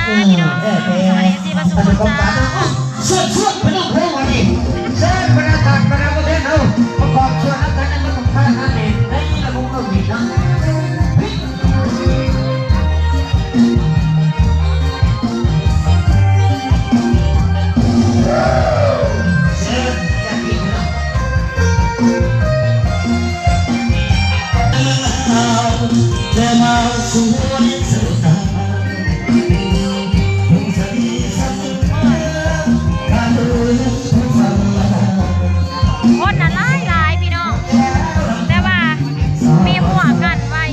พี่น้องสวัสดีที่มาสู่จ้าเชิญชวนไปน้องเพลงวันนี้เชิญบรรดาท่านบรรดาประเทศเราประกอบชวนนักการเมืองของท่านนั่นเองในระบบเรามีนะคนน่ะหลายพี่น้องแต่ว่ามีหัวกันไว้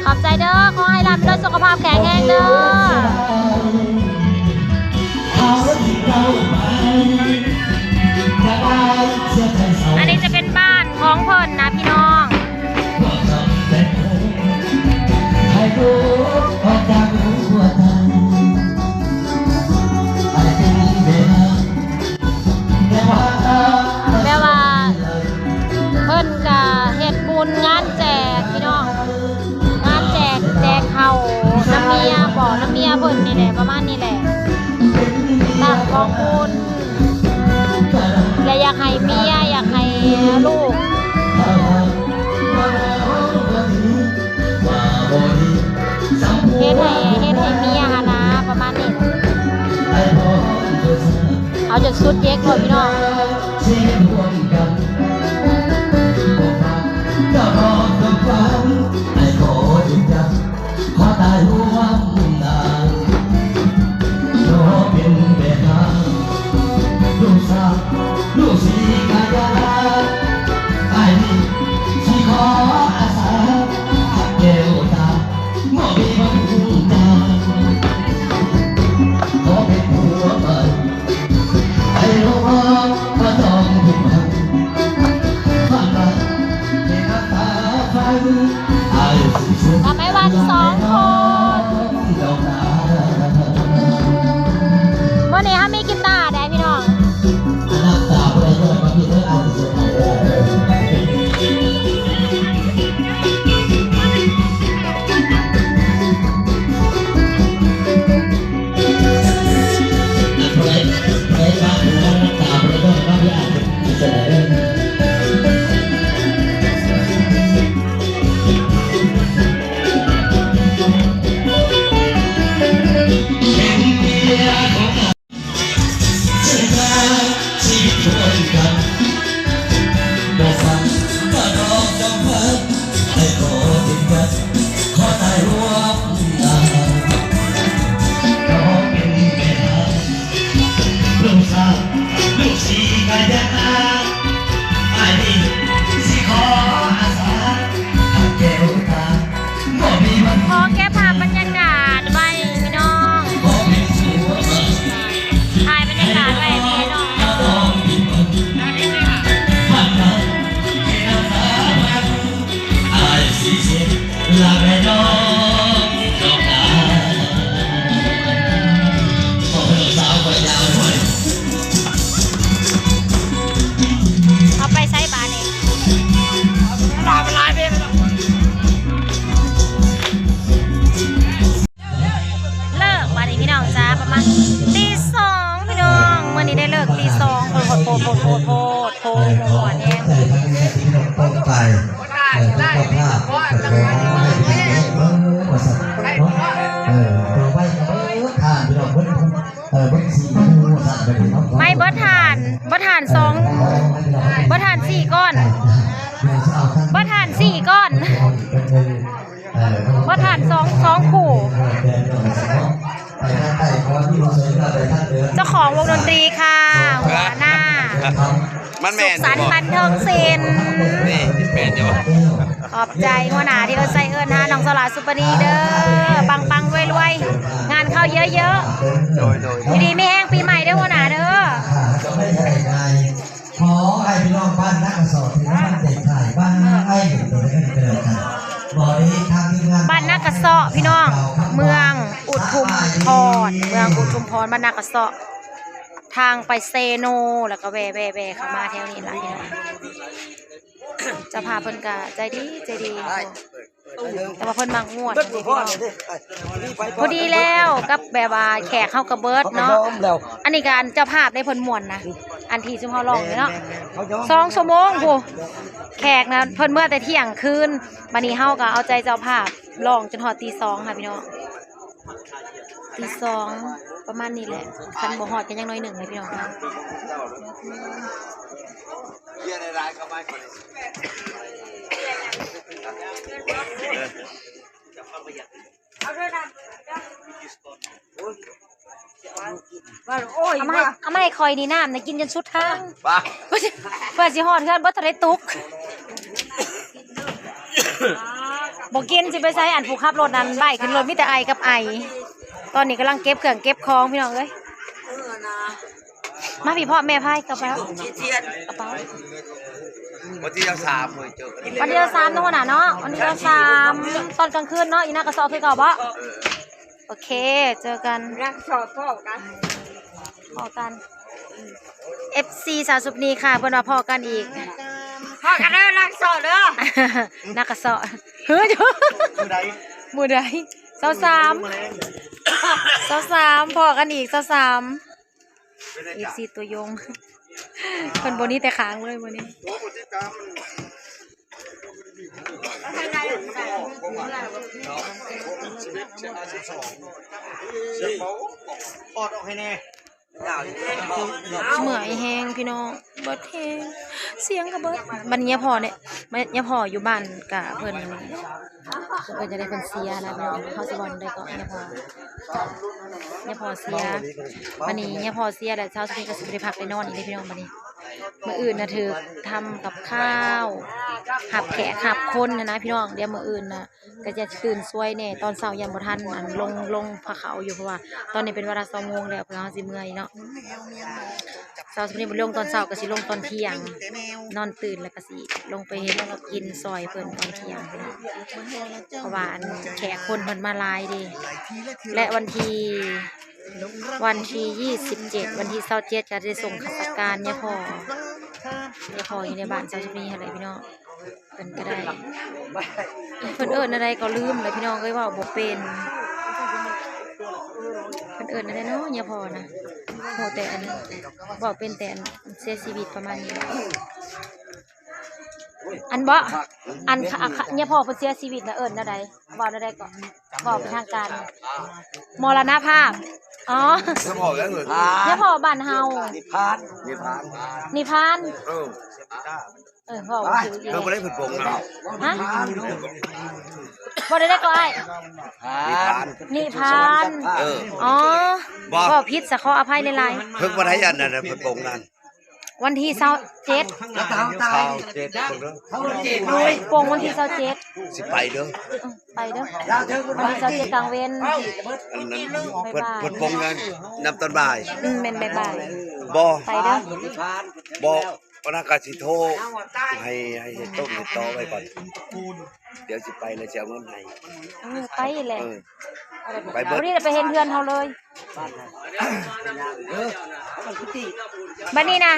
ขอบใจเด้อขอให้ร่ำรวยสุขภาพแข็งแรงเด้ออันนี้จะเป็นบ้านของเพิ่นนะพี่น้องแม่ว่าเพิ่นก็เฮ็ดบุญงานแจกพี่น้องงานแจกข้าวน้ำเมียบ่น้ำเมียเพิ่นนี่แหละประมาณนี้แหละตั้งกองบุญและอยากให้เมียอยากให้ลูกเฮ็ดให้เมียหานะประมาณนี้เอาจนสุดเย็กเลยพี่น้องลูกสีกายาไอ้ที่ขออาสาเกลตาหมอมีบังคุตาขอเป็นหัวเปิดไอ้โลกก็ต้องผิดหวังความรักที่น้ำตาฟังไอ้สุดๆ ทำให้วัน2 คนวันนี้มีกีตาร์ได้พี่น้อง ลาไปน้องน้องนาขอเป็นสาวก็ยาวหน่อย เอาไปใช้บาเองเลิกวันนี้พี่น้องจ้าประมาณตีสองพี่น้องวันนี้ได้เลิกตีสองโพดหัวแดง ต้นไปต้นผ้าต้นไม้มาสักตัวใบก็ทานพี่น้องเบิ้ลสีดูสักแบบนี้ ไม่เบิดทานสี่ก้อนเบิดทานสี่ก้อนเบิดทานสองขู่เจ้าของวงดนตรีค่ะหัวหน้าสุขสันต์บันเทิงศิลป์ นี่ที่เป็นอยู่ ขอบใจหัวหน้าที่เราใส่น้องสลาสุปนีเด้อปังรวยงานเข้าเยอะๆดีไม่แห้งปีใหม่เด้อหัวหน้าเด้อ ขอให้พี่น้องบ้านนักสอบที่บ้านเด็กถ่ายบ้านไอ้เด็กตัวนี้เกิดกันบ่ได้ทางที่งาน บ้านนากระเซาะพี่น้องเมืองอุทุมพรบ้านนากระเซาะทางไปเซโนแล้วก็แวเข้ามาแถวนี้ล่ะพี่น้องจะพาเพิ่นกะใจดีแต่ว่าเพิ่นมักงวดพี่น้องพอดีแล้วกับแบบว่าแขกเข้ากระเบิดเนาะอันนี้การเจ้าภาพได้เพิ่นม่วนนะอันที่ซุมเฮาร้องเนาะ2 ชั่วโมงพูแขกนะเพิ่นเมื่อแต่เที่ยงคืนบัดนี้เฮาก็เอาใจเจ้าภาพร้องจนฮอดตี 2ค่ะพี่น้องตี 2ประมาณนี้แหละคันบ่ฮอดกันยังน้อยหนึ่งเลยพี่น้องค่ะ เยี่ยในร้านเข้ามาคนเอามาให้คอยดีน้ำนะกินจนสุดทาง ป่ะ เพื่อสิฮอดเพื่อนบ่ทันได้ตุกบ่กินสิไปใช้อันผู้ขับรถนั้นไล่ขึ้นรถมีแต่ไอกับไอตอนนี้กำลังเก็บเครื่องเก็บของพี่น้องเอ้ยมาพี่พ่อแม่พายกระเป๋ากระเป๋า วันที่เราสามเลยเจอกัน วันที่เรา3เนาะหัวหน้าเนาะวันที่เรา3ตอนกลางคืนเนาะอีน่ากระสอบคือเก่าบ่โอเคเจอกันรักสอบพ่อกัน FC สาวสุปนีค่ะเพิ่นว่าพ่อกันอีกพ่อกันเด้อรักสอบเด้อนักกระสอบเฮ้ยมื้อใด23พ่อกันอีก23 FC ตัวยงเพิ่นบ่นี้แต่ค้างเลยมื้อนี้ ปอดออกให้แน่ เหมื่อยแห้งพี่น้องเบิดแห้งเสียงก็เบิดบัดนี้พ่อเนี่ยเนี่ยพ่ออยู่บ้านกะเพิ่นจะได้เพิ่นเสียนะพี่น้องเฮาสิบ่ได้ก็เนี่ยพ่อเสียบัดนี้เนี่ยพ่อเสียแล้วเช้าสุดนี้ก็สิได้พักไปนอนอีกเลยพี่น้องบัดนี้มื้ออื่นน่ะถือทำกับข้าวหับแขกหับคนนะพี่น้องเดี๋ยวมื้ออื่นน่ะก็จะตื่นสวยแน่ตอนเช้ายังบ่ทันอันลงพระเขาอยู่เพราะว่าตอนนี้เป็นเวลา2 โมงแล้วเพิ่นเฮาสิเมื่อยเนาะเช้าสุดนี้บ่ลงตอนเช้าก็สิลงตอนเที่ยงนอนตื่นแล้วก็สิลงไปเฮ็ดแล้วก็กินซอยเพิ่นตอนเที่ยงพี่น้องเพราะว่าอันแขกคนเพิ่นมาหลายเด้และวันที่27วันที่27จะได้ส่งข้าราชการเนี่ยพ่ออยู่ในบ้านเจ้าชนีอะไรพี่น้องเพิ่นก็ได้เพิ่นเอิ้นอะไรก็ลืมเลยพี่น้องเอ้ยว่าบ่เป็นเพิ่นเอิ้นอะไรเนาะเนี่ยพ่อนะโหแต่อันบ่เป็นแต่เสียชีวิตประมาณนี้อันบ่อันเนี่ยพ่อเพิ่นเสียชีวิตแล้วเอิ้นอะไรบ่ได้ก็บอกเป็นทางการมรณภาพอ๋อ จะบอกแล้วเหรอ เนี่ยพ่อบ้านเฮานิพาน พ่อว่าถืออยู่ เราไม่ได้ผุดปงนะ ฮะบ่ได้ก็ไอ้นิพานอ๋อบ่ผิดสะขออภัยหลาย เพิ่งมาได้ยันน่ะผุดปงนั่น ๆวันที่27 โป่งวันที่27 สิไปเด้อ ไปเด้อวันที่27กลางเว้น อันนั้นผุดปงนั่นนำตอนบ่าย แม่นบ๊ายบาย บ่ ไปเด้อ วันนั้นก็สิโทรให้ต้มให้ต่อไว้ก่อนเดี๋ยวสิไปแล้วจะเอาเงินให้ ไปแหละ ไปเบิด วันนี้ไปเห็นเพื่อนเขาเลยบัดนี้นะ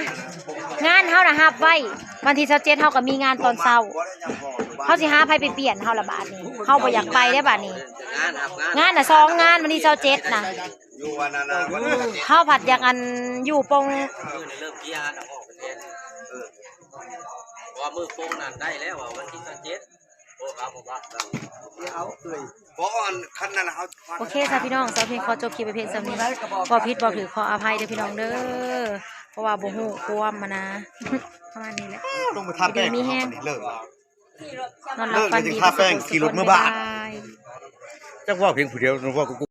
งานเฮานะฮับไว้วันที่27เฮาก็มีงานตอนเช้าเฮาสิหาไผไปเปลี่ยนเฮาละบาดนี้เฮาบ่อยากไปได้บาดนี้งานน่ะ2งานวันที่27นะ อยู่วันนั้นน่ะวัน เฮาผัดอยากอันอยู่ปง เริ่มกี่อันออกประเทศว่ามือโป้งนั่นได้แล้ววันที่27โอ้ครับผมว่าเอาเอ้ย บ่อันคันนั้นเฮา โอเคค่ะพี่น้องสาวเพลงขอจบคลิปไปเพียงเท่านี้บ่ผิดบ่ถือขออภัยเด้อพี่น้องเด้อเพราะว่าบ่ฮู้ความมานะ ประมาณนี้แหละ ลงไปทาแป้ง มีแห้ง เลิก นอนหลับฝันดี เลิกเลยจึงทาแป้งขี่รถเมื่อบ้าน บ๊ยบย จักว่าเพียงผู้เดียวนึกว่ากู